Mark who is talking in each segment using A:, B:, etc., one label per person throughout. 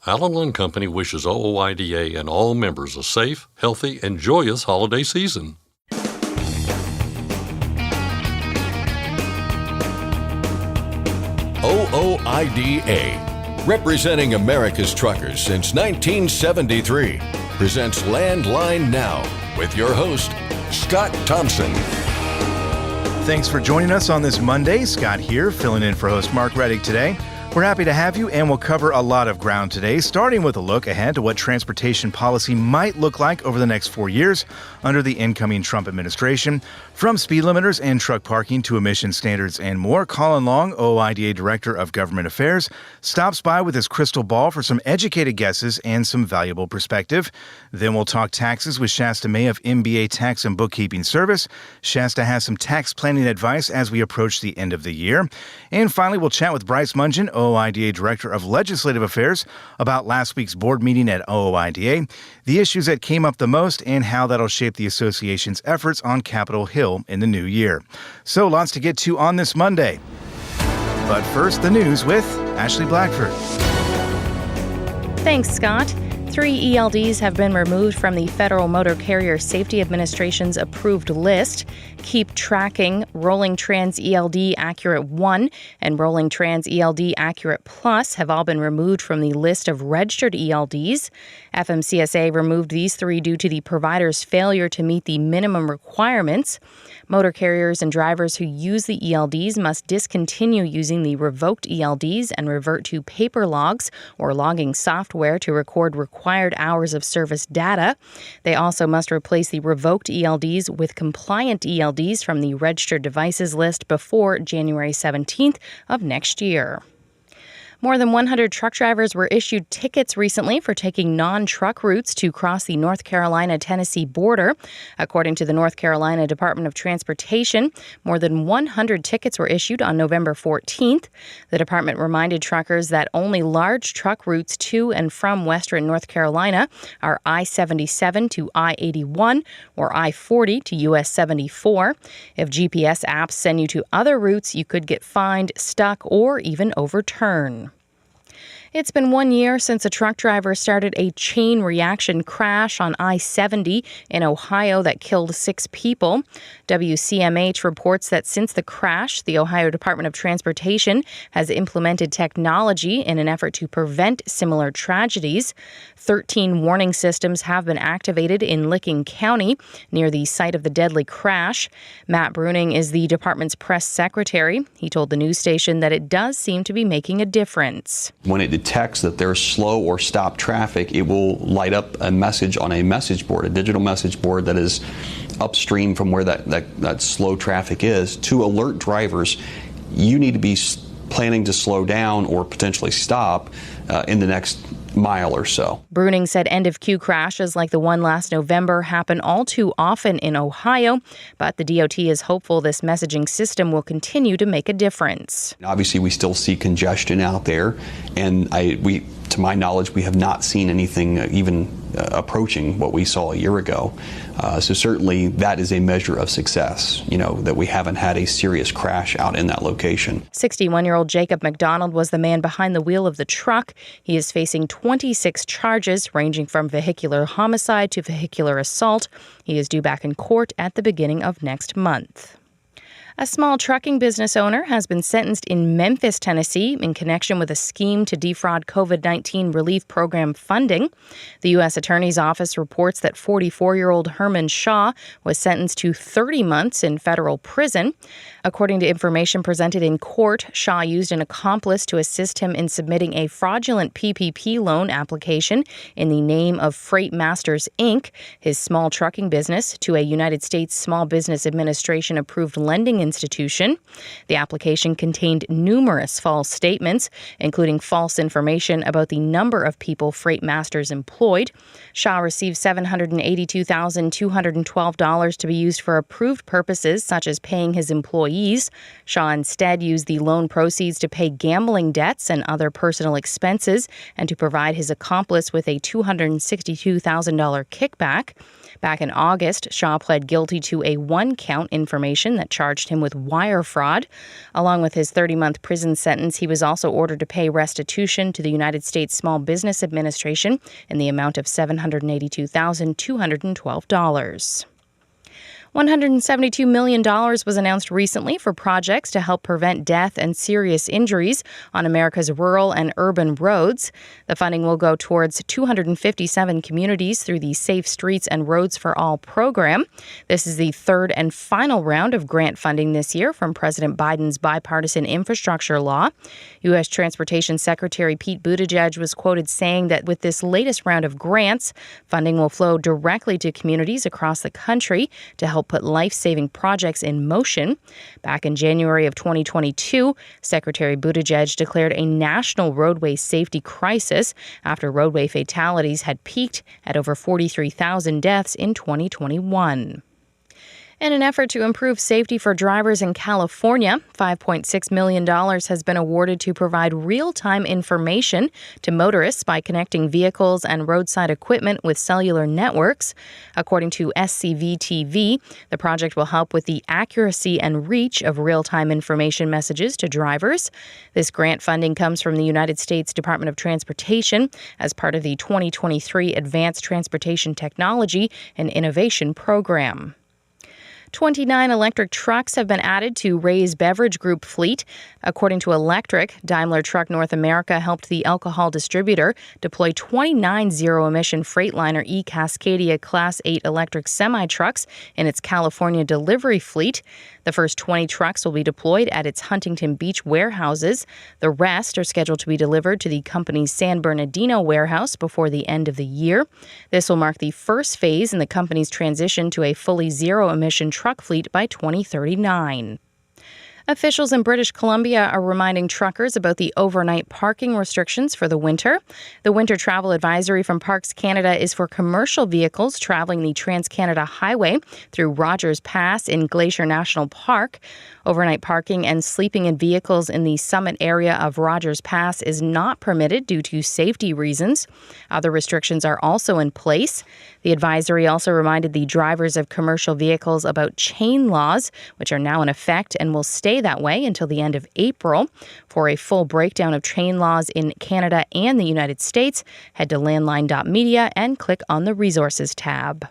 A: Allen & Company wishes OOIDA and all members a safe, healthy, and joyous holiday season.
B: OOIDA, representing America's truckers since 1973, presents Landline Now with your host, Scott Thompson.
C: Thanks for joining us on this Monday. Scott here, filling in for host Mark Reddick today. We're happy to have you, and we'll cover a lot of ground today, starting with a look ahead to what transportation policy might look like over the next 4 years under the incoming Trump administration. From speed limiters and truck parking to emission standards and more, Colin Long, OOIDA Director of Government Affairs, stops by with his crystal ball for some educated guesses and some valuable perspective. Then we'll talk taxes with Shasta May of MBA Tax and Bookkeeping Service. Shasta has some tax planning advice as we approach the end of the year. And finally, we'll chat with Bryce Mungin, OOIDA Director of Legislative Affairs, about last week's board meeting at OOIDA, the issues that came up the most, and how that'll shape the association's efforts on Capitol Hill in the new year. So lots to get to on this Monday. But first, the news with Ashley Blackford.
D: Thanks, Scott. 3 ELDs have been removed from the Federal Motor Carrier Safety Administration's approved list. Keep Tracking, Rolling Trans ELD Accurate 1, and Rolling Trans ELD Accurate Plus have all been removed from the list of registered ELDs. FMCSA removed these 3 due to the provider's failure to meet the minimum requirements. Motor carriers and drivers who use the ELDs must discontinue using the revoked ELDs and revert to paper logs or logging software to record required hours of service data. They also must replace the revoked ELDs with compliant ELDs from the registered devices list before January 17th of next year. More than 100 truck drivers were issued tickets recently for taking non-truck routes to cross the North Carolina-Tennessee border. According to the North Carolina Department of Transportation, more than 100 tickets were issued on November 14th. The department reminded truckers that only large truck routes to and from western North Carolina are I-77 to I-81 or I-40 to US 74. If GPS apps send you to other routes, you could get fined, stuck, or even overturned. It's been 1 year since a truck driver started a chain reaction crash on I-70 in Ohio that killed 6 people. WCMH reports that since the crash, the Ohio Department of Transportation has implemented technology in an effort to prevent similar tragedies. 13 warning systems have been activated in Licking County near the site of the deadly crash. Matt Bruning is the department's press secretary. He told the news station that it does seem to be making a difference.
E: When it detects that there's slow or stopped traffic, it will light up a message on a message board, a digital message board that is upstream from where that slow traffic is, to alert drivers, you need to be planning to slow down or potentially stop in the next mile or so.
D: Bruning said end-of-queue crashes like the one last November happen all too often in Ohio, but the DOT is hopeful this messaging system will continue to make a difference.
E: Obviously, we still see congestion out there, and to my knowledge, we have not seen anything even approaching what we saw a year ago. So certainly that is a measure of success, that we haven't had a serious crash out in that location.
D: 61-year-old Jacob McDonald was the man behind the wheel of the truck. He is facing 26 charges ranging from vehicular homicide to vehicular assault. He is due back in court at the beginning of next month. A small trucking business owner has been sentenced in Memphis, Tennessee, in connection with a scheme to defraud COVID-19 relief program funding. The U.S. Attorney's Office reports that 44-year-old Herman Shaw was sentenced to 30 months in federal prison. According to information presented in court, Shaw used an accomplice to assist him in submitting a fraudulent PPP loan application in the name of Freight Masters, Inc., his small trucking business, to a United States Small Business Administration-approved lending institution. The application contained numerous false statements, including false information about the number of people Freight Masters employed. Shaw received $782,212 to be used for approved purposes, such as paying his employees. Shaw instead used the loan proceeds to pay gambling debts and other personal expenses and to provide his accomplice with a $262,000 kickback. Back in August, Shaw pled guilty to a one-count information that charged him with wire fraud. Along with his 30-month prison sentence, he was also ordered to pay restitution to the United States Small Business Administration in the amount of $782,212. $172 million was announced recently for projects to help prevent death and serious injuries on America's rural and urban roads. The funding will go towards 257 communities through the Safe Streets and Roads for All program. This is the third and final round of grant funding this year from President Biden's bipartisan infrastructure law. U.S. Transportation Secretary Pete Buttigieg was quoted saying that with this latest round of grants, funding will flow directly to communities across the country to help put life-saving projects in motion. Back in January of 2022, Secretary Buttigieg declared a national roadway safety crisis after roadway fatalities had peaked at over 43,000 deaths in 2021. In an effort to improve safety for drivers in California, $5.6 million has been awarded to provide real-time information to motorists by connecting vehicles and roadside equipment with cellular networks. According to SCV-TV, the project will help with the accuracy and reach of real-time information messages to drivers. This grant funding comes from the United States Department of Transportation as part of the 2023 Advanced Transportation Technology and Innovation Program. 29 electric trucks have been added to Ray's Beverage Group fleet. According to Electric, Daimler Truck North America helped the alcohol distributor deploy 29 zero-emission Freightliner E-Cascadia Class 8 electric semi-trucks in its California delivery fleet. The first 20 trucks will be deployed at its Huntington Beach warehouses. The rest are scheduled to be delivered to the company's San Bernardino warehouse before the end of the year. This will mark the first phase in the company's transition to a fully zero-emission truck fleet by 2039. Officials in British Columbia are reminding truckers about the overnight parking restrictions for the winter. The winter travel advisory from Parks Canada is for commercial vehicles traveling the Trans-Canada Highway through Rogers Pass in Glacier National Park. Overnight parking and sleeping in vehicles in the summit area of Rogers Pass is not permitted due to safety reasons. Other restrictions are also in place. The advisory also reminded the drivers of commercial vehicles about chain laws, which are now in effect and will stay that way until the end of April. For a full breakdown of chain laws in Canada and the United States, head to landline.media and click on the Resources tab.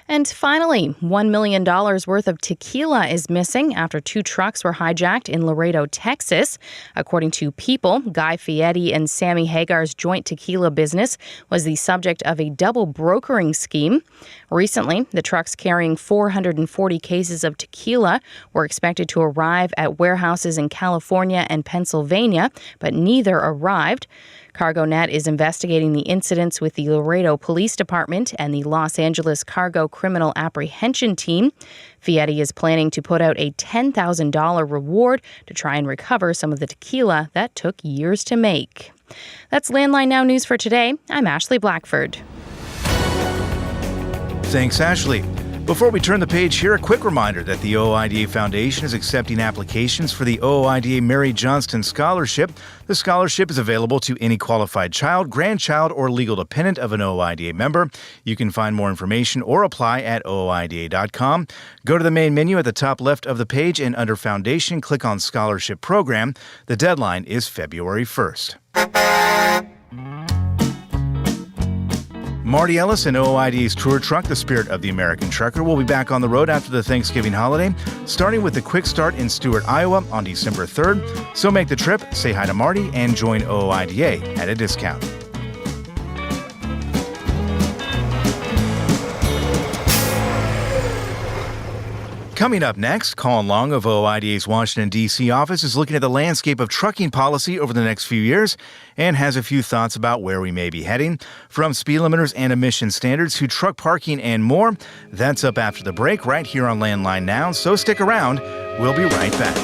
D: And finally, $1 million worth of tequila is missing after 2 trucks were hijacked in Laredo, Texas. According to People, Guy Fieri and Sammy Hagar's joint tequila business was the subject of a double brokering scheme. Recently, the trucks carrying 440 cases of tequila were expected to arrive at warehouses in California and Pennsylvania, but neither arrived. CargoNet is investigating the incidents with the Laredo Police Department and the Los Angeles Cargo Criminal Apprehension Team. Fieri is planning to put out a $10,000 reward to try and recover some of the tequila that took years to make. That's Landline Now News for today. I'm Ashley Blackford.
C: Thanks, Ashley. Before we turn the page here, a quick reminder that the OOIDA Foundation is accepting applications for the OOIDA Mary Johnston Scholarship. The scholarship is available to any qualified child, grandchild, or legal dependent of an OOIDA member. You can find more information or apply at ooida.com. Go to the main menu at the top left of the page and under Foundation, click on Scholarship Program. The deadline is February 1st. Marty Ellis and OOIDA's tour truck, The Spirit of the American Trucker, will be back on the road after the Thanksgiving holiday, starting with a quick start in Stewart, Iowa on December 3rd. So make the trip, say hi to Marty, and join OOIDA at a discount. Coming up next, Colin Long of OOIDA's Washington, D.C. office is looking at the landscape of trucking policy over the next few years and has a few thoughts about where we may be heading. From speed limiters and emission standards to truck parking and more, that's up after the break right here on Landline Now, so stick around. We'll be right back.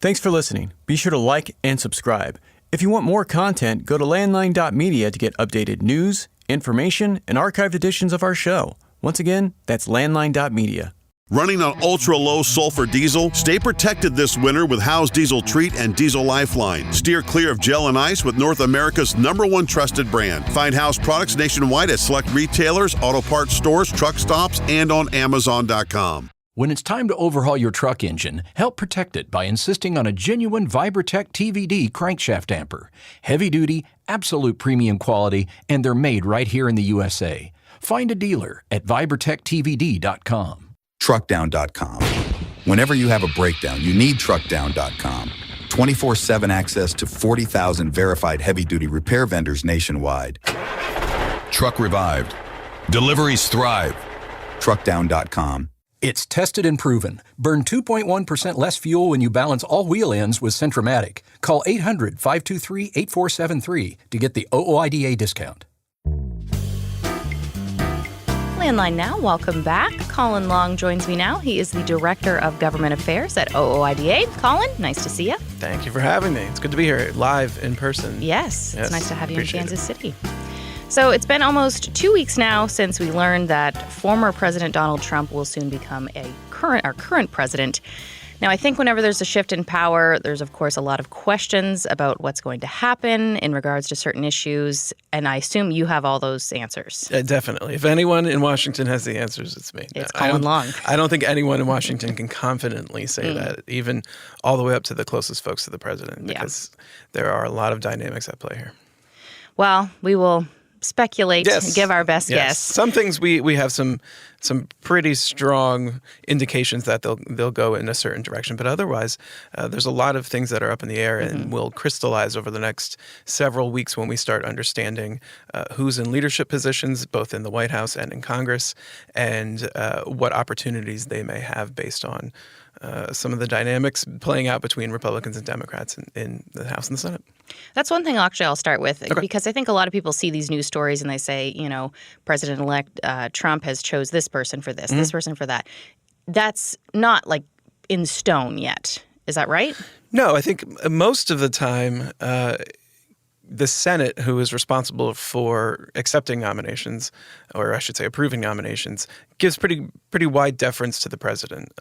F: Thanks for listening. Be sure to like and subscribe. If you want more content, go to landline.media to get updated news, information, and archived editions of our show. Once again, that's landline.media.
G: Running on ultra-low sulfur diesel? Stay protected this winter with Howe's Diesel Treat and Diesel Lifeline. Steer clear of gel and ice with North America's #1 trusted brand. Find Howe's products nationwide at select retailers, auto parts stores, truck stops, and on Amazon.com.
H: When it's time to overhaul your truck engine, help protect it by insisting on a genuine Vibertech TVD crankshaft damper. Heavy duty, absolute premium quality, and they're made right here in the USA. Find a dealer at vibertechtvd.com.
I: Truckdown.com. Whenever you have a breakdown, you need Truckdown.com. 24/7 access to 40,000 verified heavy-duty repair vendors nationwide.
B: Truck revived. Deliveries thrive.
I: Truckdown.com.
H: It's tested and proven. Burn 2.1% less fuel when you balance all wheel ends with Centromatic. Call 800-523-8473 to get the OOIDA discount.
D: Landline Now, welcome back. Colin Long joins me now. He is the Director of Government Affairs at OOIDA. Colin, nice to see you.
J: Thank you for having me. It's good to be here live in person.
D: Yes, it's nice to have you in
J: Appreciate
D: Kansas City. So it's been almost 2 weeks now since we learned that former President Donald Trump will soon become our current president. Now, I think whenever there's a shift in power, there's, of course, a lot of questions about what's going to happen in regards to certain issues. And I assume you have all those answers.
J: Definitely. If anyone in Washington has the answers, it's me.
D: It's Colin Long.
J: I don't think anyone in Washington can confidently say that, even all the way up to the closest folks to the president, because there are a lot of dynamics at play here.
D: Well, we will speculate, give our best guess.
J: Some things we have some pretty strong indications that they'll go in a certain direction, but otherwise there's a lot of things that are up in the air and will crystallize over the next several weeks when we start understanding who's in leadership positions, both in the White House and in Congress, and what opportunities they may have based on some of the dynamics playing out between Republicans and Democrats in the House and the Senate.
D: That's one thing actually I'll start with, because I think a lot of people see these news stories and they say, President-elect Trump has chose this person for this, this person for that. That's not like in stone yet. Is that right?
J: No, I think most of the time the Senate, who is responsible for accepting nominations, or I should say approving nominations, gives pretty wide deference to the president.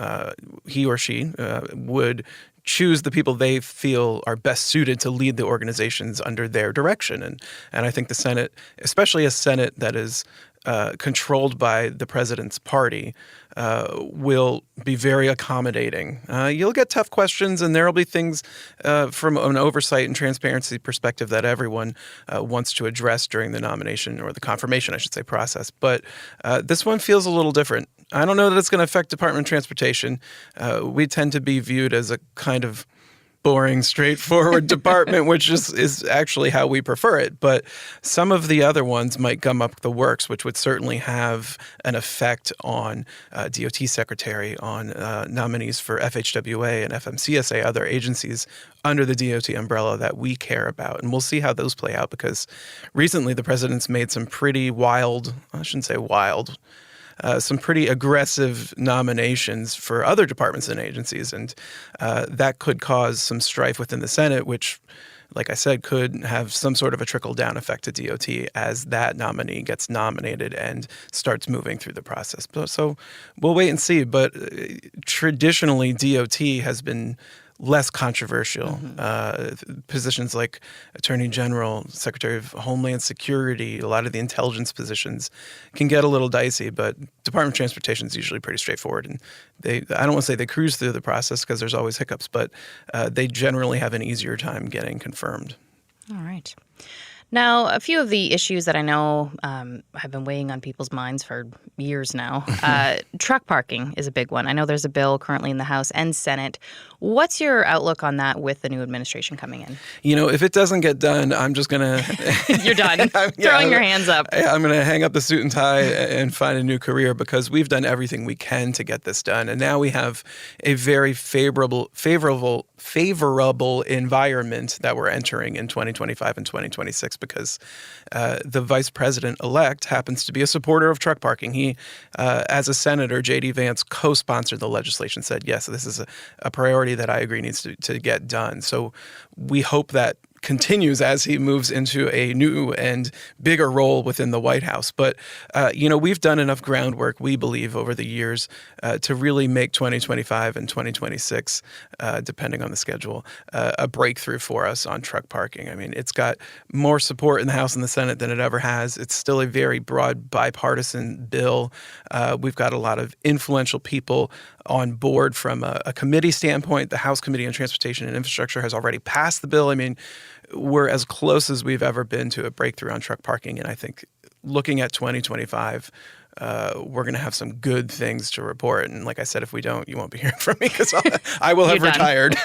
J: He or she would choose the people they feel are best suited to lead the organizations under their direction. And I think the Senate, especially a Senate that is controlled by the president's party, will be very accommodating. You'll get tough questions, and there will be things from an oversight and transparency perspective that everyone wants to address during the nomination, or the confirmation, I should say, process. But this one feels a little different. I don't know that it's going to affect Department of Transportation. We tend to be viewed as a kind of boring, straightforward department, which is actually how we prefer it. But some of the other ones might gum up the works, which would certainly have an effect on DOT Secretary, on nominees for FHWA and FMCSA, other agencies under the DOT umbrella that we care about. And we'll see how those play out, because recently the president's made some pretty wild, I shouldn't say wild, some pretty aggressive nominations for other departments and agencies. And that could cause some strife within the Senate, which, like I said, could have some sort of a trickle-down effect to DOT as that nominee gets nominated and starts moving through the process. So we'll wait and see. But traditionally, DOT has been less controversial. Positions like Attorney General, Secretary of Homeland Security, a lot of the intelligence positions can get a little dicey, but Department of Transportation is usually pretty straightforward. And I don't want to say they cruise through the process, because there's always hiccups, but they generally have an easier time getting confirmed.
D: All right. Now, a few of the issues that I know have been weighing on people's minds for years now. Truck parking is a big one. I know there's a bill currently in the House and Senate. What's your outlook on that with the new administration coming in?
J: If it doesn't get done, I'm just going to...
D: You're done. Throwing your hands up.
J: I'm going to hang up the suit and tie and find a new career, because we've done everything we can to get this done. And now we have a very favorable environment that we're entering in 2025 and 2026, because the vice president-elect happens to be a supporter of truck parking. He, as a senator, J.D. Vance, co-sponsored the legislation, said, yes, this is a priority that I agree needs to get done. So we hope that continues as he moves into a new and bigger role within the White House. But, we've done enough groundwork, we believe, over the years to really make 2025 and 2026, depending on the schedule, a breakthrough for us on truck parking. I mean, it's got more support in the House and the Senate than it ever has. It's still a very broad bipartisan bill. We've got a lot of influential people on board from a committee standpoint. The House Committee on Transportation and Infrastructure has already passed the bill. I mean, we're as close as we've ever been to a breakthrough on truck parking. And I think looking at 2025, we're going to have some good things to report. And like I said, if we don't, you won't be hearing from me because I will have retired.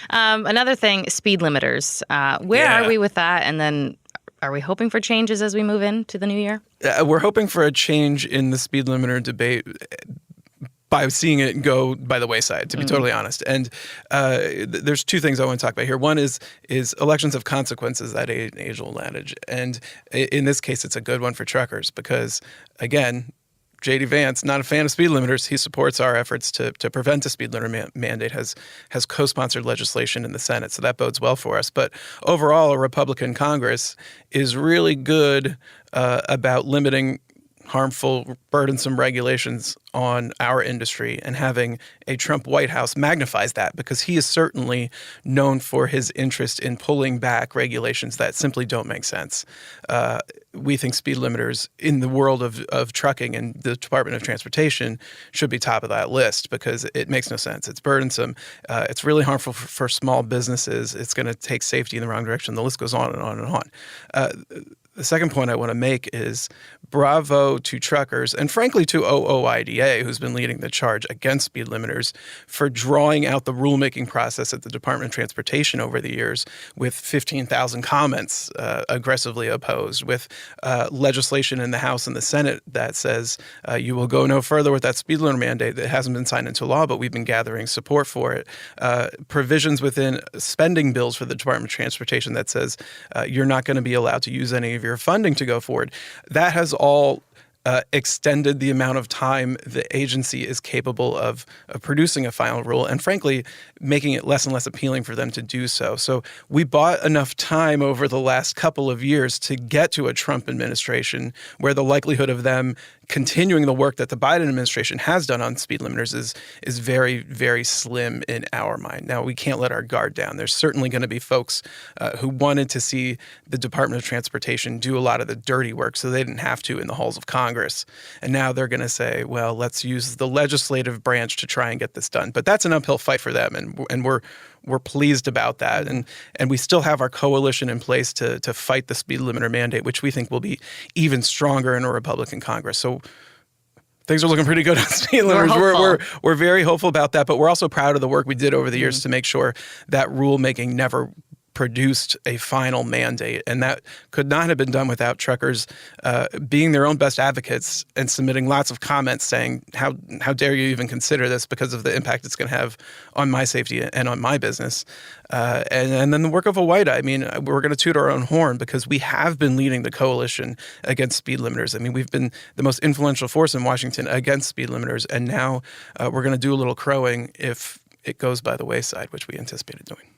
D: Another thing, speed limiters. Where are we with that? And then are we hoping for changes as we move into the new year?
J: We're hoping for a change in the speed limiter debate by seeing it go by the wayside, to be totally honest. And there's two things I want to talk about here. One is elections have consequences, that age-old adage. And in this case, it's a good one for truckers because, again, J.D. Vance, not a fan of speed limiters. He supports our efforts to prevent a speed limiter mandate, has co-sponsored legislation in the Senate, so that bodes well for us. But overall, a Republican Congress is really good about limiting harmful, burdensome regulations on our industry, and having a Trump White House magnifies that because he is certainly known for his interest in pulling back regulations that simply don't make sense. We think speed limiters in the world of trucking and the Department of Transportation should be top of that list because it makes no sense. It's burdensome. It's really harmful for small businesses. It's going to take safety in the wrong direction. The list goes on and on and on. The second point I want to make is bravo to truckers and frankly to OOIDA, who's been leading the charge against speed limiters, for drawing out the rulemaking process at the Department of Transportation over the years with 15,000 comments aggressively opposed, with legislation in the House and the Senate that says you will go no further with that speed limiter mandate that hasn't been signed into law, but we've been gathering support for it. Provisions within spending bills for the Department of Transportation that says you're not going to be allowed to use any of your funding to go forward. That has all extended the amount of time the agency is capable of producing a final rule, and frankly, making it less and less appealing for them to do so. So we bought enough time over the last couple of years to get to a Trump administration where the likelihood of them continuing the work that the Biden administration has done on speed limiters is very, very slim in our mind. Now, we can't let our guard down. There's certainly going to be folks who wanted to see the Department of Transportation do a lot of the dirty work so they didn't have to in the halls of Congress. And now they're going to say, well, let's use the legislative branch to try and get this done. But that's an uphill fight for them, and we're pleased about that. And we still have our coalition in place to fight the speed limiter mandate, which we think will be even stronger in a Republican Congress. So things are looking pretty good on speed limiters. We're very hopeful about that, but we're also proud of the work we did over the years to make sure that rulemaking never produced a final mandate. And that could not have been done without truckers being their own best advocates and submitting lots of comments saying, how dare you even consider this because of the impact it's going to have on my safety and on my business. And then the work of OOIDA. I mean, we're going to toot our own horn because we have been leading the coalition against speed limiters. I mean, we've been the most influential force in Washington against speed limiters. And now we're going to do a little crowing if it goes by the wayside, which we anticipated doing.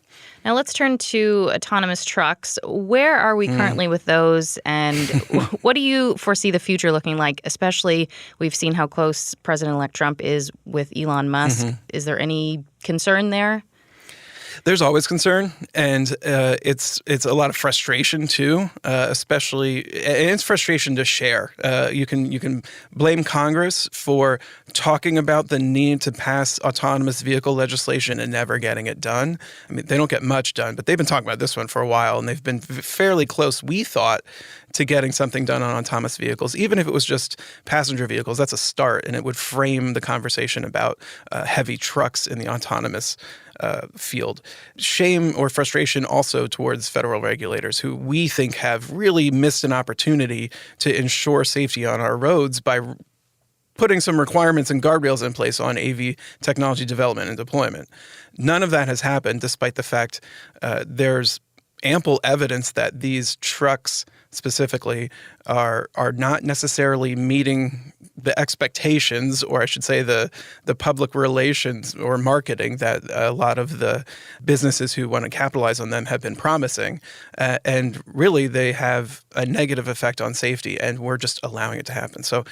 D: Now let's turn to autonomous trucks. Where are we currently with those, and what do you foresee the future looking like? Especially, we've seen how close President-elect Trump is with Elon Musk. Is there any concern there?
J: There's always concern, and it's a lot of frustration too, especially, and it's frustration to share. You can blame Congress for talking about the need to pass autonomous vehicle legislation and never getting it done. I mean, they don't get much done, but they've been talking about this one for a while, and they've been fairly close, we thought, to getting something done on autonomous vehicles. Even if it was just passenger vehicles, that's a start, and it would frame the conversation about heavy trucks in the autonomous field. Shame or frustration also towards federal regulators who we think have really missed an opportunity to ensure safety on our roads by putting some requirements and guardrails in place on AV technology development and deployment. None of that has happened, despite the fact there's ample evidence that these trucks specifically are not necessarily meeting the expectations, or I should say the public relations or marketing that a lot of the businesses who want to capitalize on them have been promising. And really, they have a negative effect on safety, and we're just allowing it to happen. So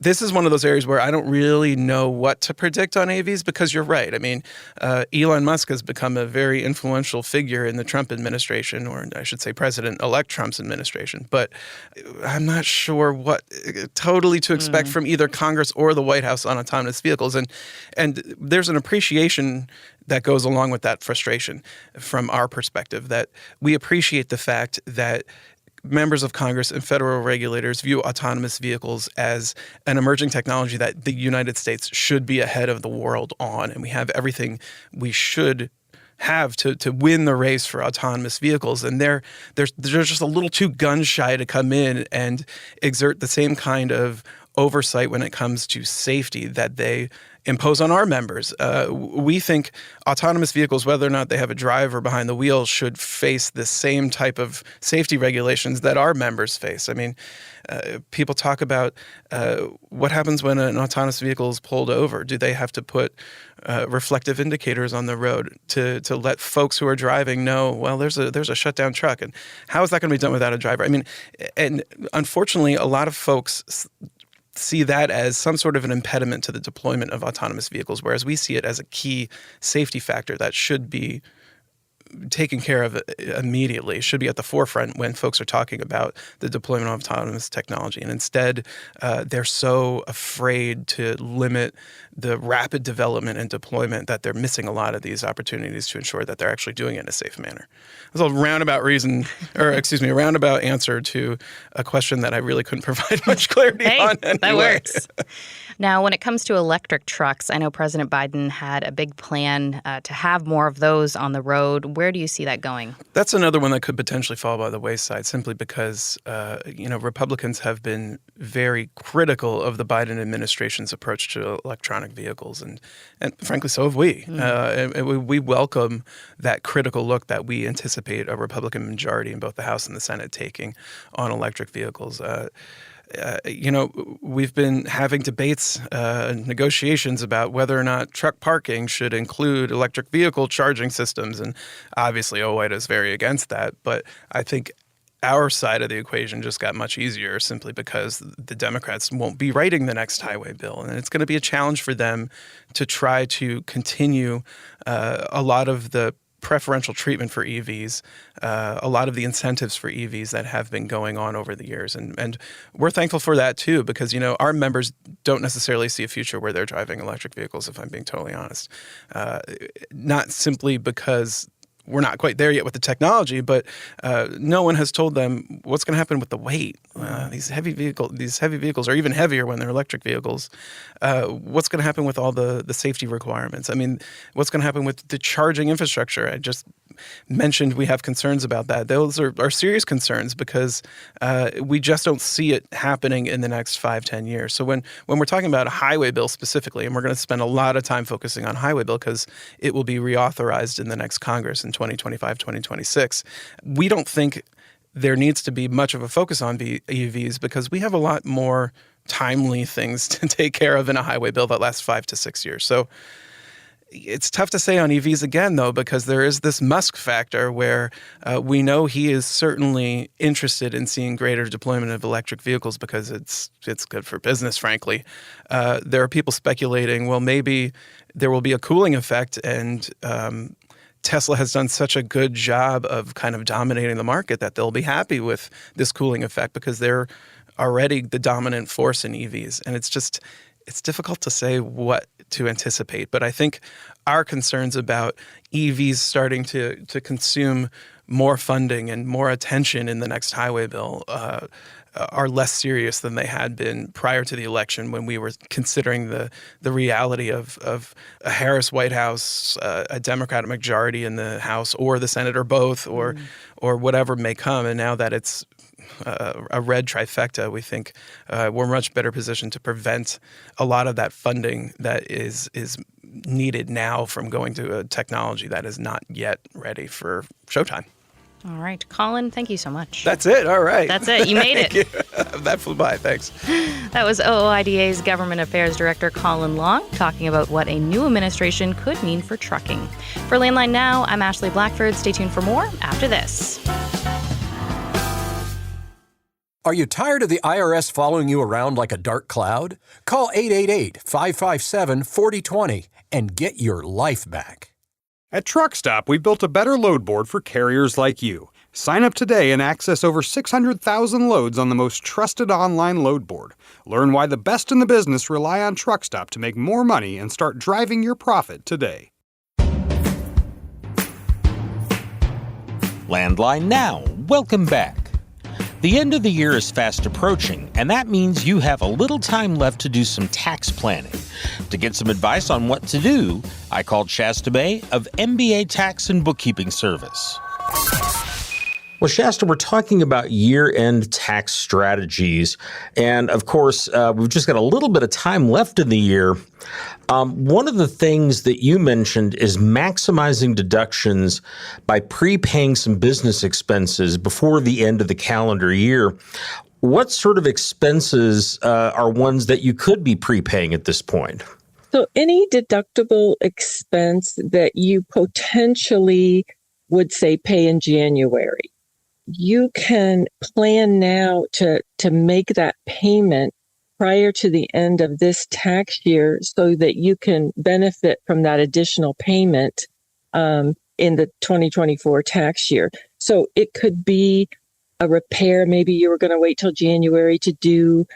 J: this is one of those areas where I don't really know what to predict on AVs, because you're right. I mean, Elon Musk has become a very influential figure in the Trump administration, or I should say President-elect Trump's administration. But I'm not sure what totally to expect from either Congress or the White House on autonomous vehicles. And there's an appreciation that goes along with that frustration from our perspective, that we appreciate the fact that members of Congress and federal regulators view autonomous vehicles as an emerging technology that the United States should be ahead of the world on. And we have everything we should have to win the race for autonomous vehicles. And they're just a little too gun shy to come in and exert the same kind of oversight when it comes to safety that they impose on our members. We think autonomous vehicles, whether or not they have a driver behind the wheel, should face the same type of safety regulations that our members face. I mean, people talk about what happens when an autonomous vehicle is pulled over. Do they have to put reflective indicators on the road to let folks who are driving know, well, there's a shutdown truck? And how is that going to be done without a driver? I mean, and unfortunately, a lot of folks see that as some sort of an impediment to the deployment of autonomous vehicles, whereas we see it as a key safety factor that should be taken care of immediately. It should be at the forefront when folks are talking about the deployment of autonomous technology. And instead, they're so afraid to limit the rapid development and deployment that they're missing a lot of these opportunities to ensure that they're actually doing it in a safe manner. That's a roundabout a roundabout answer to a question that I really couldn't provide much clarity on anyway.
D: That works. Now, when it comes to electric trucks, I know President Biden had a big plan to have more of those on the road. Where do you see that going?
J: That's another one that could potentially fall by the wayside, simply because Republicans have been very critical of the Biden administration's approach to electronic vehicles, and frankly, so have we. And we welcome that critical look that we anticipate a Republican majority in both the House and the Senate taking on electric vehicles. We've been having debates, negotiations about whether or not truck parking should include electric vehicle charging systems. And obviously, OOIDA is very against that. But I think our side of the equation just got much easier simply because the Democrats won't be writing the next highway bill. And it's going to be a challenge for them to try to continue a lot of the preferential treatment for EVs, a lot of the incentives for EVs that have been going on over the years. And we're thankful for that, too, because, our members don't necessarily see a future where they're driving electric vehicles, if I'm being totally honest. Not simply because we're not quite there yet with the technology, but no one has told them what's going to happen with the weight. These heavy vehicles are even heavier when they're electric vehicles. What's going to happen with all the safety requirements? I mean, what's going to happen with the charging infrastructure? I just mentioned we have concerns about that. Those are serious concerns because we just don't see it happening in the next 5-10 years. So when we're talking about a highway bill specifically, and we're going to spend a lot of time focusing on highway bill because it will be reauthorized in the next Congress in 2025, 2026, we don't think there needs to be much of a focus on EVs because we have a lot more timely things to take care of in a highway bill that lasts 5 to 6 years. So it's tough to say on EVs again, though, because there is this Musk factor where we know he is certainly interested in seeing greater deployment of electric vehicles because it's good for business, frankly. There are people speculating, well, maybe there will be a cooling effect, and Tesla has done such a good job of kind of dominating the market that they'll be happy with this cooling effect because they're already the dominant force in EVs. And it's difficult to say what to anticipate. But I think our concerns about EVs starting to consume more funding and more attention in the next highway bill are less serious than they had been prior to the election when we were considering the reality of a Harris White House, a Democratic majority in the House or the Senate or both or whatever may come. And now that it's a red trifecta, we think we're much better positioned to prevent a lot of that funding that is needed now from going to a technology that is not yet ready for showtime.
D: All right. Colin, thank you so much.
J: That's it. All right.
D: That's it. You made it.
J: That flew by. Thanks.
D: That was OOIDA's Government Affairs Director Colin Long talking about what a new administration could mean for trucking. For Landline Now, I'm Ashley Blackford. Stay tuned for more after this.
K: Are you tired of the IRS following you around like a dark cloud? Call 888-557-4020 and get your life back.
L: At TruckStop, we built a better load board for carriers like you. Sign up today and access over 600,000 loads on the most trusted online load board. Learn why the best in the business rely on TruckStop to make more money and start driving your profit today.
M: Landline Now, welcome back. The end of the year is fast approaching, and that means you have a little time left to do some tax planning. To get some advice on what to do, I called Shasta May of MBA Tax and Bookkeeping Service. Well, Shasta, we're talking about year-end tax strategies. And of course, we've just got a little bit of time left in the year. One of the things that you mentioned is maximizing deductions by prepaying some business expenses before the end of the calendar year. What sort of expenses are ones that you could be prepaying at this point?
N: So any deductible expense that you potentially would say pay in January, you can plan now to make that payment prior to the end of this tax year so that you can benefit from that additional payment in the 2024 tax year. So it could be a repair. Maybe you were going to wait till January to do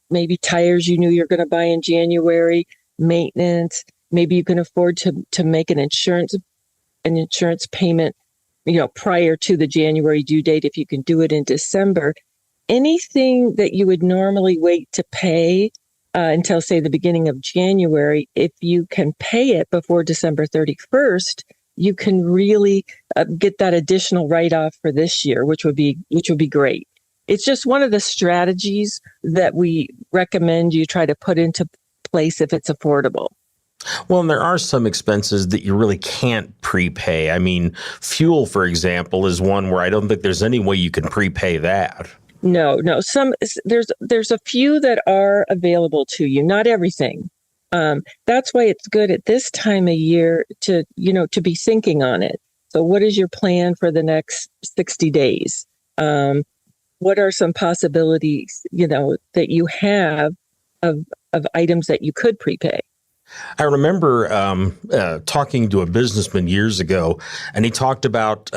N: maybe tires you knew you're going to buy in January, maintenance. Maybe you can afford to make an insurance payment, prior to the January due date if you can do it in December. Anything that you would normally wait to pay until, say, the beginning of January, if you can pay it before December 31st, you can really get that additional write-off for this year, which would be great. It's just one of the strategies that we recommend you try to put into place if it's affordable.
M: Well, and there are some expenses that you really can't prepay. I mean, fuel, for example, is one where I don't think there's any way you can prepay that.
N: No. There's a few that are available to you, not everything. That's why it's good at this time of year to be thinking on it. So what is your plan for the next 60 days? What are some possibilities, that you have of items that you could prepay?
M: I remember talking to a businessman years ago, and he talked about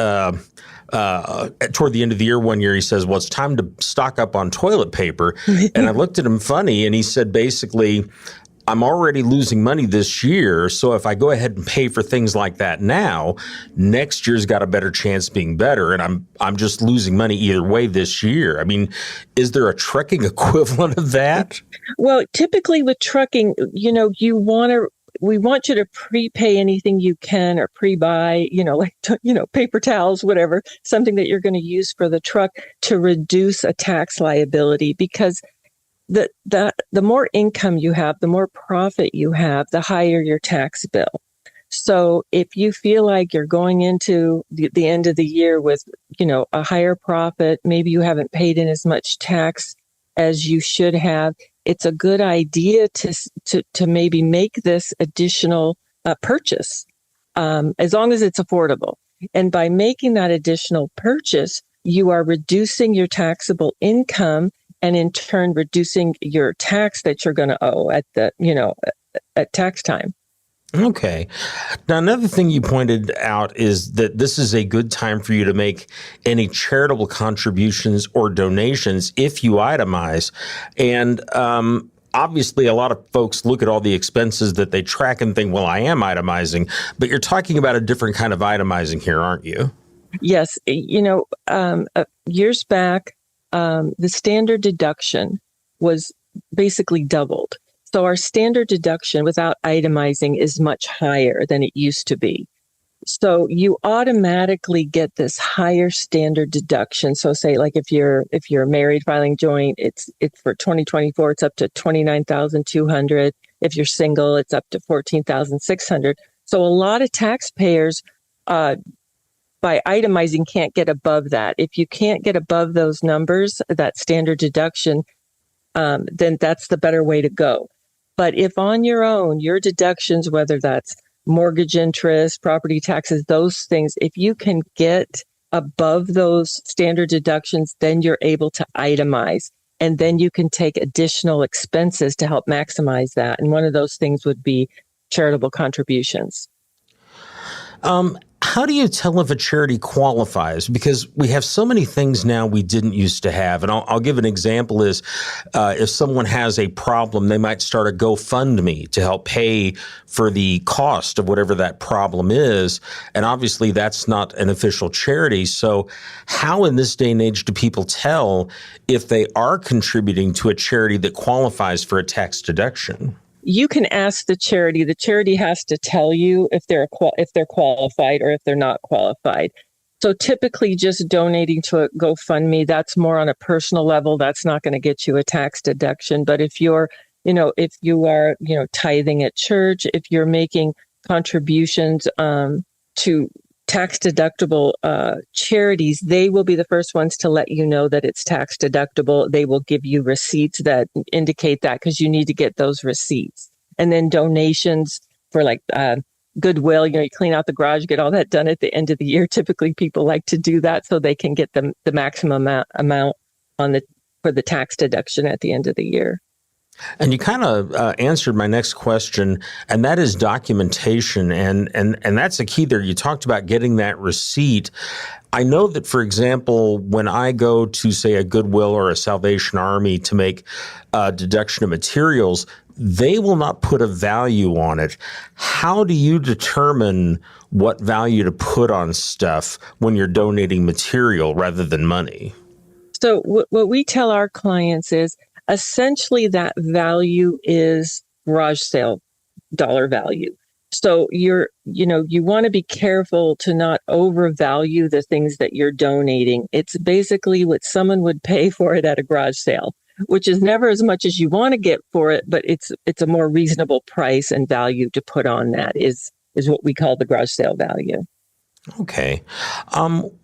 M: toward the end of the year one year, he says, well, it's time to stock up on toilet paper. And I looked at him funny, and he said, basically, I'm already losing money this year, so if I go ahead and pay for things like that now, next year's got a better chance of being better, and I'm just losing money either way this year. I mean, is there a trucking equivalent of that?
N: Well, typically with trucking, we want you to prepay anything you can or pre-buy, paper towels, whatever, something that you're going to use for the truck to reduce a tax liability, because the more income you have, the more profit you have, the higher your tax bill. So if you feel like you're going into the end of the year with, a higher profit, maybe you haven't paid in as much tax as you should have, it's a good idea to maybe make this additional purchase, as long as it's affordable. And by making that additional purchase, you are reducing your taxable income, and in turn reducing your tax that you're going to owe at at tax time.
M: Okay. Now, another thing you pointed out is that this is a good time for you to make any charitable contributions or donations if you itemize. And obviously, a lot of folks look at all the expenses that they track and think, well, I am itemizing. But you're talking about a different kind of itemizing here, aren't you?
N: Yes. Years back, the standard deduction was basically doubled. So our standard deduction without itemizing is much higher than it used to be. So you automatically get this higher standard deduction. So say like if you're married filing joint, it's for 2024, it's up to $29,200. If you're single, it's up to $14,600. So a lot of taxpayers, by by itemizing can't get above that. If you can't get above those numbers, that standard deduction, then that's the better way to go. But if on your own, your deductions, whether that's mortgage interest, property taxes, those things, if you can get above those standard deductions, then you're able to itemize. And then you can take additional expenses to help maximize that. And one of those things would be charitable contributions.
M: How do you tell if a charity qualifies? Because we have so many things now we didn't used to have. And I'll give an example is if someone has a problem, they might start a GoFundMe to help pay for the cost of whatever that problem is. And obviously that's not an official charity. So how in this day and age do people tell if they are contributing to a charity that qualifies for a tax deduction?
N: You can ask the charity. The charity has to tell you if they're qualified or if they're not qualified. So typically just donating to a GoFundMe, that's more on a personal level. That's not going to get you a tax deduction. But if you're, if you are, tithing at church, if you're making contributions to tax deductible charities, they will be the first ones to let you know that it's tax deductible. They will give you receipts that indicate that because you need to get those receipts. And then donations for like Goodwill, you clean out the garage, get all that done at the end of the year. Typically people like to do that so they can get the maximum amount for the tax deduction at the end of the year.
M: And you kind of answered my next question, and that is documentation. And that's a key there. You talked about getting that receipt. I know that, for example, when I go to, say, a Goodwill or a Salvation Army to make a deduction of materials, they will not put a value on it. How do you determine what value to put on stuff when you're donating material rather than money?
N: So what we tell our clients is, essentially, that value is garage sale dollar value. So you want to be careful to not overvalue the things that you're donating. It's basically what someone would pay for it at a garage sale, which is never as much as you want to get for it, but it's a more reasonable price and value to put on that is what we call the garage sale value.
M: Okay.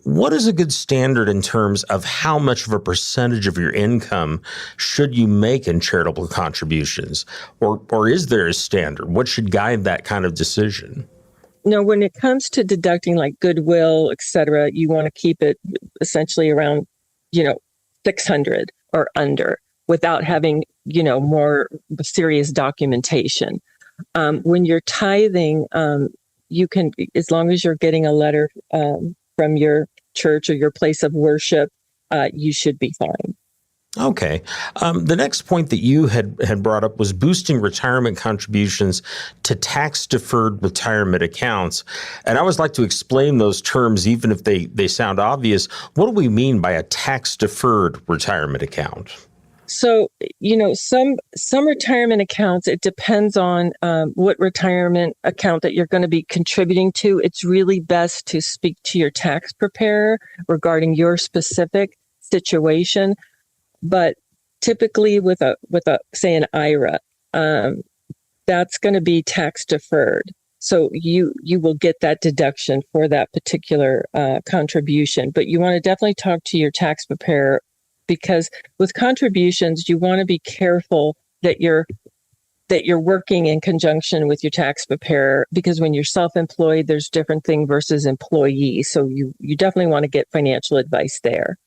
M: What is a good standard in terms of how much of a percentage of your income should you make in charitable contributions? Or is there a standard? What should guide that kind of decision?
N: No, when it comes to deducting like Goodwill, et cetera, you want to keep it essentially around, 600 or under without having, more serious documentation. When you're tithing, you can, as long as you're getting a letter from your church or your place of worship, you should be fine.
M: Okay. The next point that you had brought up was boosting retirement contributions to tax-deferred retirement accounts. And I always like to explain those terms, even if they sound obvious. What do we mean by a tax-deferred retirement account?
N: So, some retirement accounts, it depends on what retirement account that you're going to be contributing to. It's really best to speak to your tax preparer regarding your specific situation. But typically with a say an IRA, that's going to be tax deferred. So you will get that deduction for that particular contribution. But you want to definitely talk to your tax preparer, because with contributions, you want to be careful that you're working in conjunction with your tax preparer, because when you're self-employed, there's different thing versus employee. So you definitely want to get financial advice there.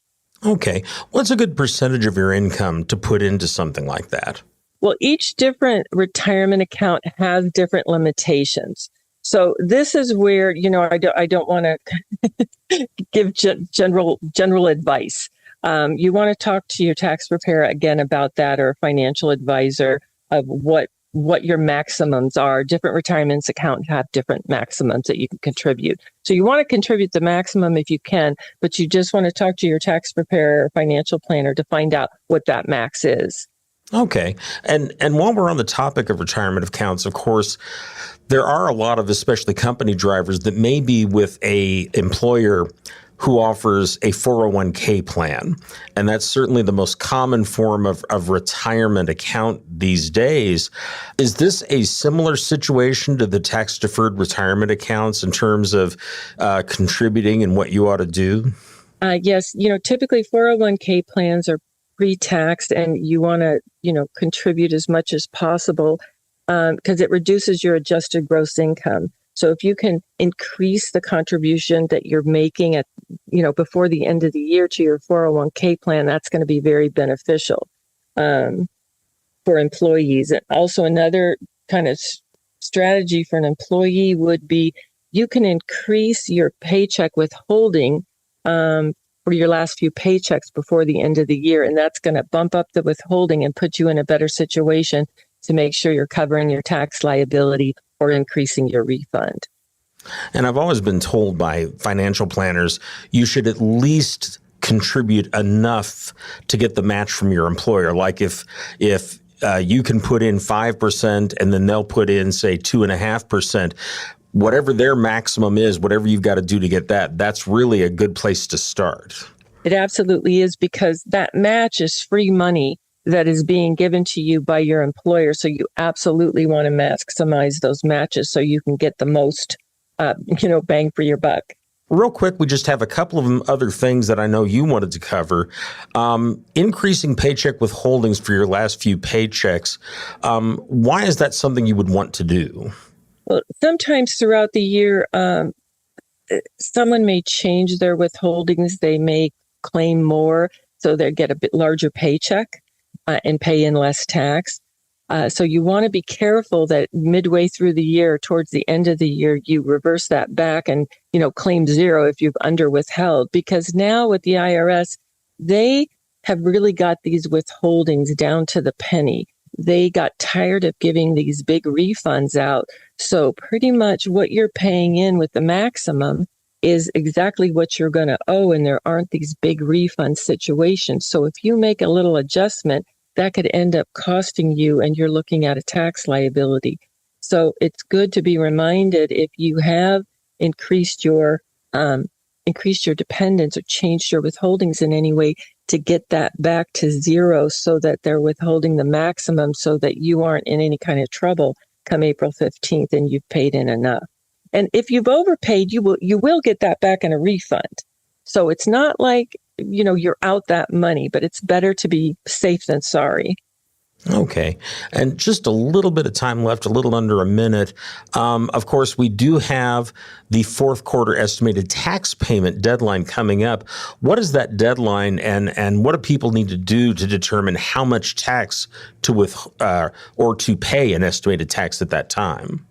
M: Okay. What's a good percentage of your income to put into something like that?
N: Well, each different retirement account has different limitations. So this is where, I don't want to give general advice. You want to talk to your tax preparer again about that, or a financial advisor, of what your maximums are. Different retirement accounts have different maximums that you can contribute. So you want to contribute the maximum if you can, but you just want to talk to your tax preparer or financial planner to find out what that max is.
M: Okay. And while we're on the topic of retirement accounts, of course, there are a lot of, especially company drivers, that may be with a employer who offers a 401k plan. And that's certainly the most common form of retirement account these days. Is this a similar situation to the tax-deferred retirement accounts in terms of contributing and what you ought to do?
N: Yes. Typically 401k plans are pre-taxed, and you want to, contribute as much as possible because it reduces your adjusted gross income. So if you can increase the contribution that you're making at, before the end of the year to your 401k plan, that's going to be very beneficial for employees. And also another kind of strategy for an employee would be you can increase your paycheck withholding for your last few paychecks before the end of the year. And that's going to bump up the withholding and put you in a better situation to make sure you're covering your tax liability or increasing your refund.
M: And I've always been told by financial planners, you should at least contribute enough to get the match from your employer. Like if you can put in 5% and then they'll put in, say, 2.5%, whatever their maximum is, whatever you've got to do to get that, that's really a good place to start.
N: It absolutely is, because that match is free money that is being given to you by your employer. So you absolutely want to maximize those matches so you can get the most, bang for your buck.
M: Real quick, we just have a couple of other things that I know you wanted to cover. Increasing paycheck withholdings for your last few paychecks. Why is that something you would want to do?
N: Well, sometimes throughout the year, someone may change their withholdings. They may claim more, so they get a bit larger paycheck and pay in less tax. So you want to be careful that midway through the year, towards the end of the year, you reverse that back and, claim zero if you've under withheld. Because now with the IRS, they have really got these withholdings down to the penny. They got tired of giving these big refunds out. So pretty much what you're paying in with the maximum is exactly what you're going to owe, and there aren't these big refund situations. So if you make a little adjustment, that could end up costing you, and you're looking at a tax liability. So it's good to be reminded if you have increased your dependence or changed your withholdings in any way, to get that back to zero so that they're withholding the maximum so that you aren't in any kind of trouble come April 15th and you've paid in enough. And if you've overpaid, you will get that back in a refund. So it's not like, you're out that money, but it's better to be safe than sorry.
M: Okay. And just a little bit of time left, a little under a minute. Of course, we do have the fourth quarter estimated tax payment deadline coming up. What is that deadline, and what do people need to do to determine how much tax or to pay an estimated tax at that time?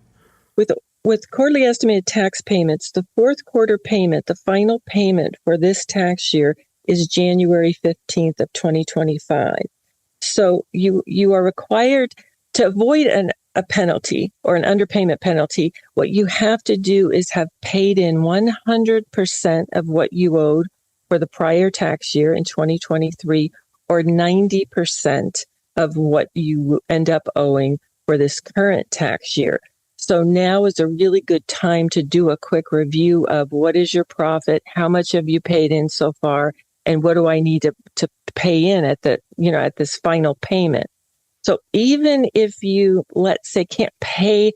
N: With quarterly estimated tax payments, the fourth quarter payment, the final payment for this tax year, is January 15th of 2025. So you are required to avoid a penalty or an underpayment penalty. What you have to do is have paid in 100% of what you owed for the prior tax year in 2023, or 90% of what you end up owing for this current tax year. So now is a really good time to do a quick review of what is your profit, how much have you paid in so far, and what do I need to pay in at this final payment. So even if you, let's say, can't pay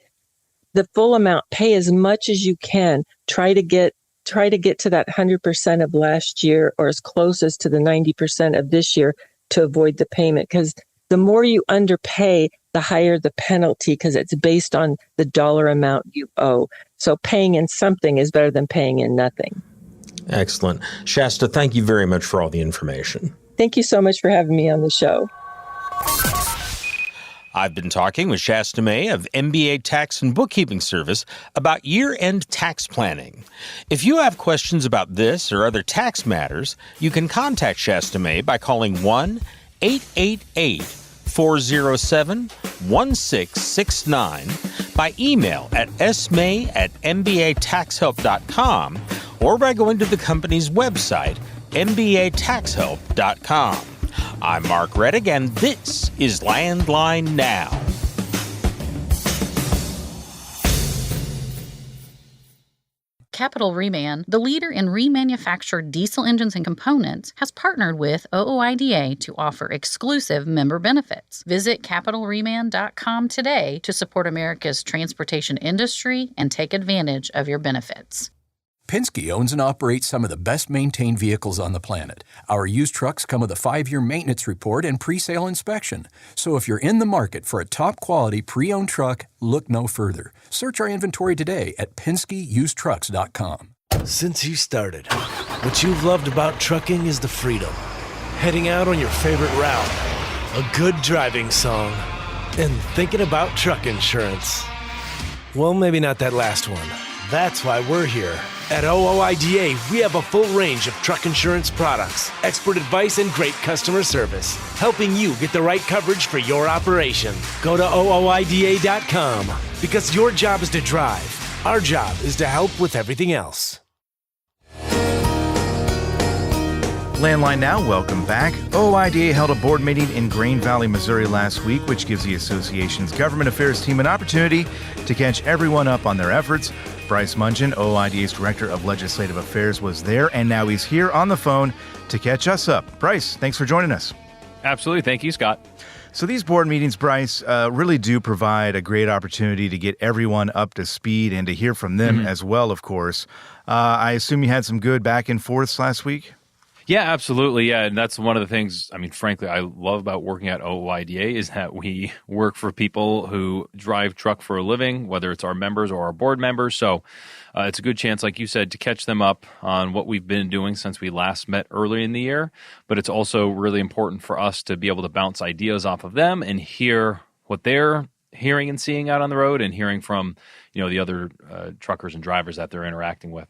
N: the full amount, pay as much as you can. Try to get to that 100% of last year, or as close as to the 90% of this year, to avoid the payment. Because the more you underpay, the higher the penalty, because it's based on the dollar amount you owe. So paying in something is better than paying in nothing.
M: Excellent. Shasta, thank you very much for all the information.
N: Thank you so much for having me on the show.
M: I've been talking with Shasta May of MBA Tax and Bookkeeping Service about year-end tax planning. If you have questions about this or other tax matters, you can contact Shasta May by calling 1-888-407-1669, by email at smay@mbataxhelp.com, or by going to the company's website, mbataxhelp.com. I'm Mark Reddick, and this is Landline Now.
O: Capital Reman, the leader in remanufactured diesel engines and components, has partnered with OOIDA to offer exclusive member benefits. Visit capitalreman.com today to support America's transportation industry and take advantage of your benefits.
H: Penske owns and operates some of the best-maintained vehicles on the planet. Our used trucks come with a 5-year maintenance report and pre-sale inspection. So if you're in the market for a top-quality pre-owned truck, look no further. Search our inventory today at PenskeUsedTrucks.com.
P: Since you started, what you've loved about trucking is the freedom. Heading out on your favorite route, a good driving song, and thinking about truck insurance. Well, maybe not that last one. That's why we're here. At OOIDA, we have a full range of truck insurance products, expert advice, and great customer service, helping you get the right coverage for your operation. Go to OOIDA.com because your job is to drive. Our job is to help with everything else.
C: Landline Now, welcome back. OOIDA held a board meeting in Grain Valley, Missouri last week, which gives the association's government affairs team an opportunity to catch everyone up on their efforts. Bryce Mungin, OOIDA's Director of Legislative Affairs, was there, and now he's here on the phone to catch us up. Bryce, thanks for joining us.
Q: Absolutely. Thank you, Scott.
C: So these board meetings, Bryce, really do provide a great opportunity to get everyone up to speed and to hear from them as well, of course. I assume you had some good back and forths last week?
Q: Yeah, absolutely. Yeah, and that's one of the things, I mean, frankly, I love about working at OOIDA is that we work for people who drive truck for a living, whether it's our members or our board members. So it's a good chance, like you said, to catch them up on what we've been doing since we last met earlier in the year. But it's also really important for us to be able to bounce ideas off of them and hear what they're hearing and seeing out on the road and hearing from, the other truckers and drivers that they're interacting with.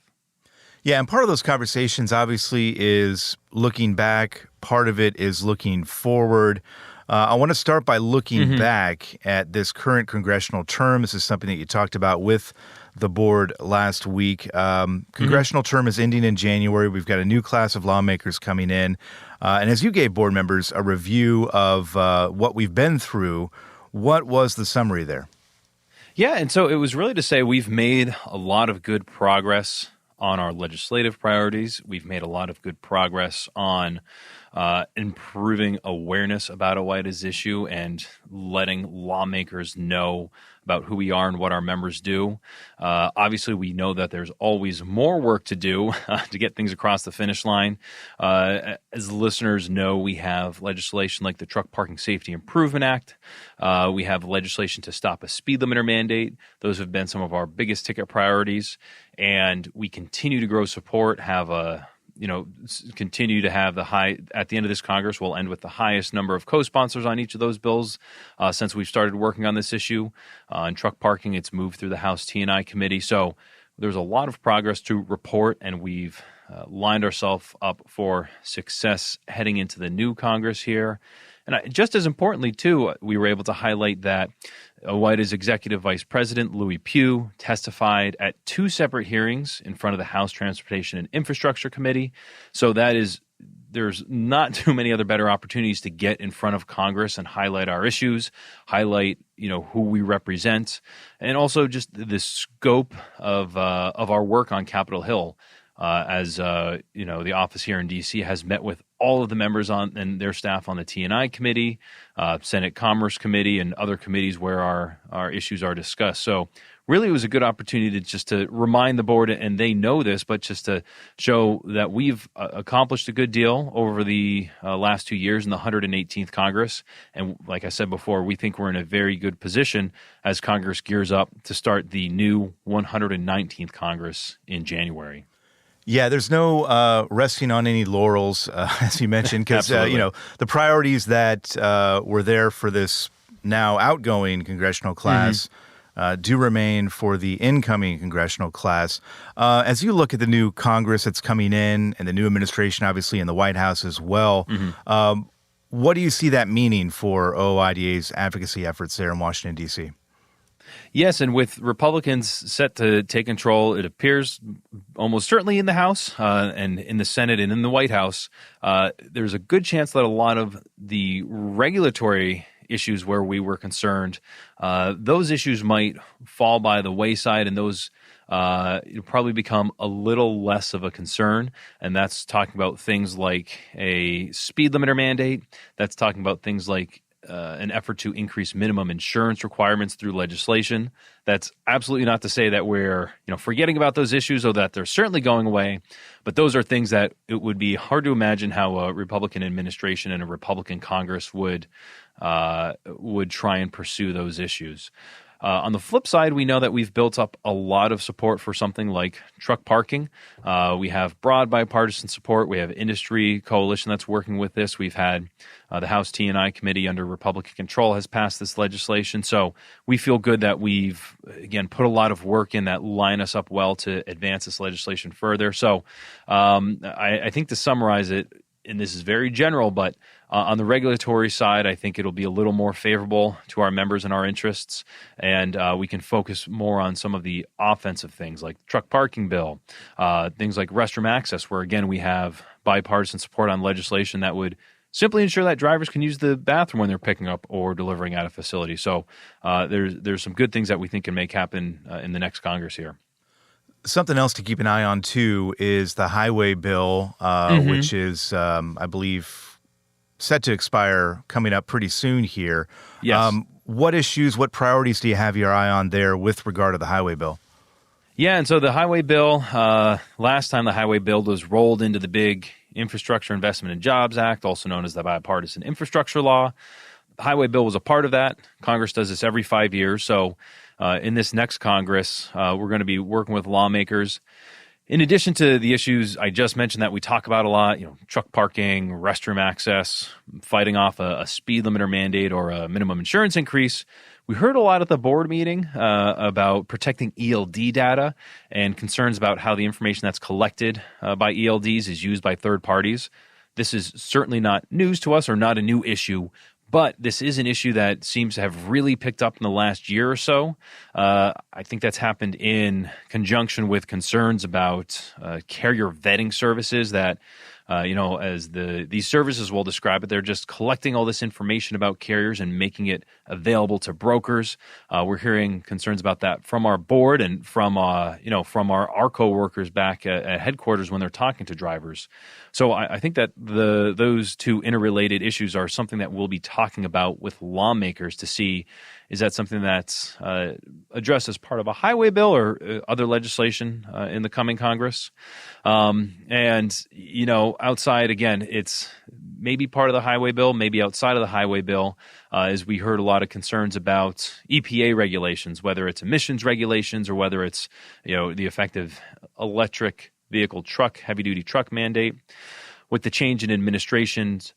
C: Yeah, and part of those conversations obviously is looking back. Part of it is looking forward. I want to start by looking back at this current congressional term. This is something that you talked about with the board last week. Congressional term is ending in January. We've got a new class of lawmakers coming in. And as you gave board members a review of what we've been through, what was the summary there?
Q: Yeah, and so it was really to say we've made a lot of good progress on our legislative priorities. We've made a lot of good progress on improving awareness about OOIDA's issue and letting lawmakers know about who we are and what our members do. Obviously, we know that there's always more work to do to get things across the finish line. As listeners know, we have legislation like the Truck Parking Safety Improvement Act. We have legislation to stop a speed limiter mandate. Those have been some of our biggest ticket priorities. And we continue to grow support, continue to have the high, at the end of this Congress, we'll end with the highest number of co-sponsors on each of those bills since we've started working on this issue. On truck parking, it's moved through the House T&I committee. So there's a lot of progress to report, and we've lined ourselves up for success heading into the new Congress here. And just as importantly, too, we were able to highlight that OOIDA's Executive Vice President, Louis Pugh, testified at 2 separate hearings in front of the House Transportation and Infrastructure Committee. So there's not too many other better opportunities to get in front of Congress and highlight our issues, highlight, who we represent, and also just the scope of our work on Capitol Hill. The office here in D.C. has met with all of the members and their staff on the T&I committee, Senate Commerce Committee, and other committees where our issues are discussed. So really it was a good opportunity to remind the board, and they know this, but just to show that we've accomplished a good deal over the last 2 years in the 118th Congress. And like I said before, we think we're in a very good position as Congress gears up to start the new 119th Congress in January.
C: Yeah, there's no resting on any laurels, as you mentioned, because the priorities that were there for this now outgoing congressional class do remain for the incoming congressional class. As you look at the new Congress that's coming in and the new administration, obviously in the White House as well, what do you see that meaning for OOIDA's advocacy efforts there in Washington, D.C.?
Q: Yes, and with Republicans set to take control, it appears almost certainly in the House and in the Senate and in the White House, there's a good chance that a lot of the regulatory issues where we were concerned, those issues might fall by the wayside, and those it'll probably become a little less of a concern. And that's talking about things like a speed limiter mandate. That's talking about things like an effort to increase minimum insurance requirements through legislation. That's absolutely not to say that we're forgetting about those issues or that they're certainly going away, but those are things that it would be hard to imagine how a Republican administration and a Republican Congress would try and pursue those issues. On the flip side, we know that we've built up a lot of support for something like truck parking. We have broad bipartisan support. We have industry coalition that's working with this. We've had the House T&I committee under Republican control has passed this legislation. So we feel good that we've, again, put a lot of work in that line us up well to advance this legislation further. So I think to summarize it, and this is very general, but on the regulatory side, I think it'll be a little more favorable to our members and our interests, and we can focus more on some of the offensive things like truck parking bill, things like restroom access, where, again, we have bipartisan support on legislation that would simply ensure that drivers can use the bathroom when they're picking up or delivering at a facility. So there's some good things that we think can make happen in the next Congress here.
C: Something else to keep an eye on, too, is the highway bill, which is, I believe, set to expire coming up pretty soon here.
Q: Yes.
C: What issues, what priorities do you have your eye on there with regard to the highway bill?
Q: Yeah, and so the highway bill, last time the highway bill was rolled into the big Infrastructure Investment and Jobs Act, also known as the Bipartisan Infrastructure Law. The highway bill was a part of that. Congress does this every 5 years, so in this next Congress, we're going to be working with lawmakers. In addition to the issues I just mentioned that we talk about a lot, truck parking, restroom access, fighting off a speed limiter mandate or a minimum insurance increase, we heard a lot at the board meeting about protecting ELD data and concerns about how the information that's collected by ELDs is used by third parties. This is certainly not news to us or not a new issue, but this is an issue that seems to have really picked up in the last year or so. I think that's happened in conjunction with concerns about carrier vetting services that, as these services will describe it, they're just collecting all this information about carriers and making it available to brokers. We're hearing concerns about that from our board and from our ARCO workers back at headquarters when they're talking to drivers. So I think that those two interrelated issues are something that we'll be talking about with lawmakers to see, is that something that's addressed as part of a highway bill or other legislation in the coming Congress? Outside, again, it's maybe part of the highway bill, maybe outside of the highway bill, as we heard a lot of concerns about EPA regulations, whether it's emissions regulations or whether it's, the effective electric vehicle truck, heavy-duty truck mandate. With the change in administrations,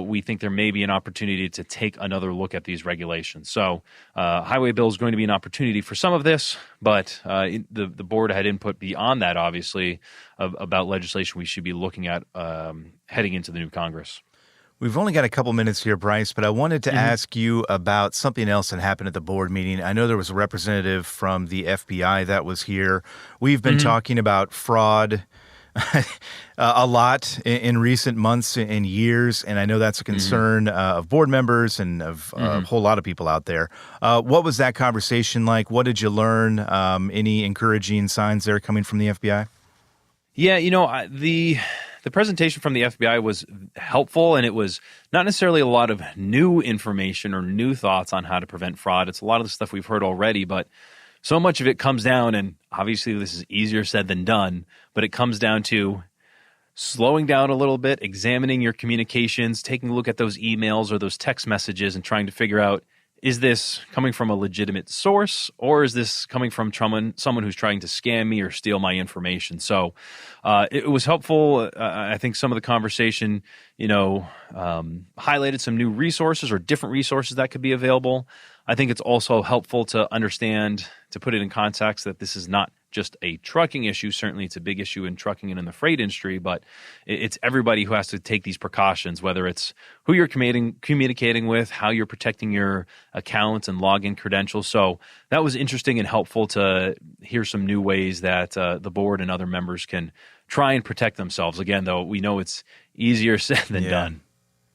Q: we think there may be an opportunity to take another look at these regulations. So highway bill is going to be an opportunity for some of this, but the board had input beyond that, obviously, about legislation we should be looking at heading into the new Congress.
C: We've only got a couple minutes here, Bryce, but I wanted to ask you about something else that happened at the board meeting. I know there was a representative from the FBI that was here. We've been talking about fraud a lot in recent months and years, and I know that's a concern of board members and of a whole lot of people out there. What was that conversation like? What did you learn? Any encouraging signs there coming from the FBI?
Q: Yeah, the presentation from the FBI was helpful, and it was not necessarily a lot of new information or new thoughts on how to prevent fraud. It's a lot of the stuff we've heard already, but so much of it comes down, and obviously this is easier said than done, but it comes down to slowing down a little bit, examining your communications, taking a look at those emails or those text messages and trying to figure out, is this coming from a legitimate source, or is this coming from someone who's trying to scam me or steal my information? So it was helpful. I think some of the conversation, highlighted some new resources or different resources that could be available. I think it's also helpful to understand, to put it in context, that this is not just a trucking issue. Certainly it's a big issue in trucking and in the freight industry, but it's everybody who has to take these precautions, whether it's who you're communicating with, how you're protecting your accounts and login credentials. So that was interesting and helpful to hear some new ways that the board and other members can try and protect themselves. Again, though, we know it's easier said than done.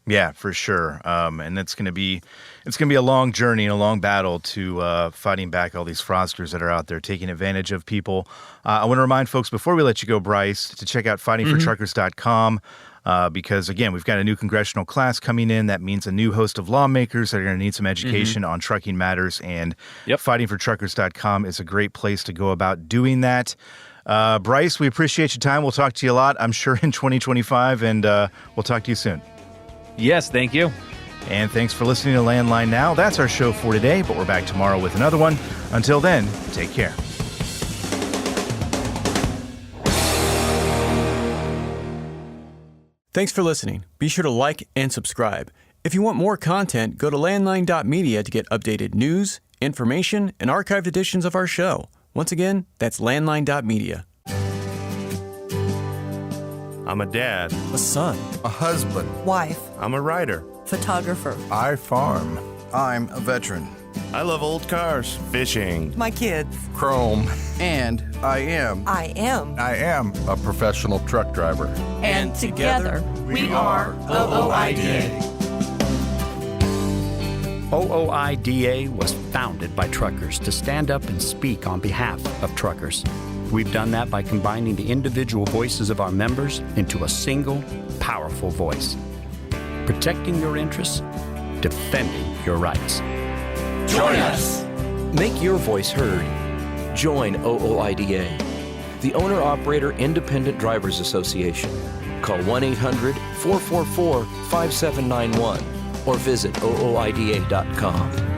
C: Yeah, for sure. And it's going to be a long journey and a long battle to fighting back all these fraudsters that are out there taking advantage of people. I want to remind folks before we let you go, Bryce, to check out fightingfortruckers.com. Because, again, we've got a new congressional class coming in. That means a new host of lawmakers that are going to need some education on trucking matters. And fightingfortruckers.com is a great place to go about doing that. Bryce, we appreciate your time. We'll talk to you a lot, I'm sure, in 2025. And we'll talk to you soon.
Q: Yes, thank you.
C: And thanks for listening to Landline Now. That's our show for today, but we're back tomorrow with another one. Until then, take care.
F: Thanks for listening. Be sure to like and subscribe. If you want more content, go to landline.media to get updated news, information, and archived editions of our show. Once again, that's landline.media.
R: I'm a dad,
S: a son,
R: a husband,
S: wife,
R: I'm a writer,
S: photographer.
R: I farm.
T: I'm a veteran.
R: I love old cars, fishing,
S: my kids,
T: chrome, and I am
R: a professional truck driver.
S: And together we are OOIDA.
U: OOIDA was founded by truckers to stand up and speak on behalf of truckers. We've done that by combining the individual voices of our members into a single, powerful voice. Protecting your interests, defending your rights.
S: Join us!
V: Make your voice heard. Join OOIDA, the Owner-Operator Independent Drivers Association. Call 1-800-444-5791 or visit OOIDA.com.